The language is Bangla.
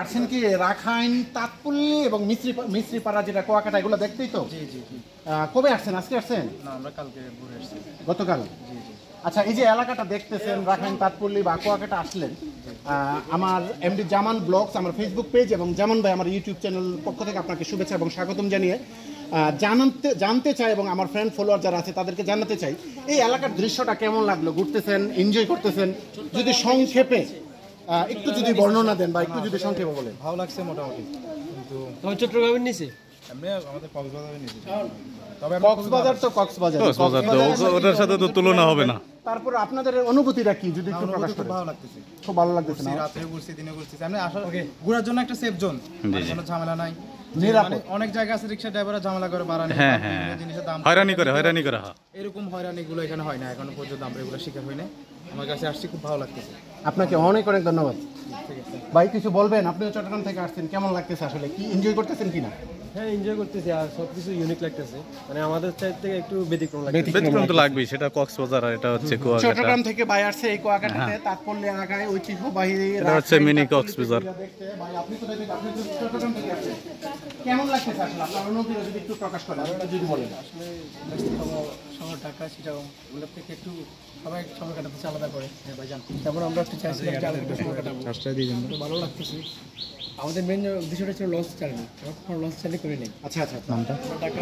আসছেন কি রাখাইন তাঁতপল্লী এবং মিস্ত্রিপাড়া যেটা কুয়াকাটা এগুলো দেখতেই তো? জি জি জি। কবে আসছেন? আজকে আসছেন? না, আমরা কালকে ঘুরে এসেছি। গতকাল? জি জি। আচ্ছা, এই যে এলাকাটা দেখতেছেন রাখাইন তাঁতপল্লী বা কুয়াকাটা আসলেন, আমার এমডি জামান ব্লগস আমার ফেসবুক পেজ এবং জামান ভাই আমার ইউটিউব চ্যানেল পক্ষ থেকে আপনাকে শুভেচ্ছা এবং স্বাগতম জানিয়ে জানতে চাই এবং আমার ফ্রেন্ড ফলোয়ার যারা আছে তাদেরকে জানাতে চাই এই এলাকার দৃশ্যটা কেমন লাগলো, ঘুরতেছেন, এনজয় করতেছেন, যদি সংক্ষেপে একটু যদি বর্ণনা দেন বা একটু যদি সংক্ষেপে বলেন। ভালো লাগছে মোটামুটি, কিন্তু তোমার চট্টগ্রামের নিচে এমনি আমাদের কক্সবাজারে নিয়েছি। তবে কক্সবাজার তো কক্সবাজার, ওটার সাথে তো তুলনা হবে না। তারপর আপনাদের অনুভূতিটা কি যদি একটু প্রকাশ খুব করেন? ভালো লাগতেছে। খুব ভালো লাগতেছে না? রাত্রে ঘুরছি, দিনে ঘুরছি, এমনি আসলে ঘোরার জন্য একটা সেফ জোন, কোনো ঝামেলা নাই, নিরাপদ। মানে অনেক জায়গা আছে রিক্সা ড্রাইভাররা ঝামেলা করে বাড়ানি, হ্যাঁ হ্যাঁ, জিনিসের দাম হয়রানি করে এরকম হয়রানি গুলো এখানে হয় না এখনো পর্যন্ত, আমরা এগুলো শিকার হই না। আমার কাছে আসছি, খুব ভালো লাগতেছে। আপনাকে অনেক অনেক ধন্যবাদ। ঠিক আছে। ভাই কিছু বলবেন? আপনিও চট্টগ্রাম থেকে আসছেন, কেমন লাগতেছে আসলে, কি এনজয় করতেছেন কিনা? হ্যাঁ, এনজয় করতেছি আর সবকিছু ইউনিক লাগতেছে, মানে আমাদের সাইড থেকে একটু ব্যতিক্রম লাগতেছে। ব্যতিক্রম তো লাগবেই, সেটা কক্সবাজার আর এটা হচ্ছে কুয়াকাটা। চট্টগ্রাম থেকে ভাই আসছে এই কুয়াকাটাতে তাঁতপল্লী এলাকায় ঐতিহ্যবাহী এটা হচ্ছে মিনি কক্সবাজার। দেখতে। ভাই আপনি তো চট্টগ্রাম থেকে আসছেন, কেমন লাগতেছে আসলে আপনার অনুভূতি যদি একটু প্রকাশ করেন, যদি বলেন। আসলে শহর ঢাকা সেটাও এগুলোর থেকে একটু সবাই সময় কাটাতে আলাদা করে ভাইজান, তারপর আমরা একটু চাইছিলাম যে আলাদা সময় কাটাবো, তো ভালো লাগতেছে। আমাদের মেন উদ্দেশ্যটা ছিল লঞ্চ চালানো, লঞ্চ চালিয়ে করে নেই। আচ্ছা আচ্ছা, নামটা? ঢাকা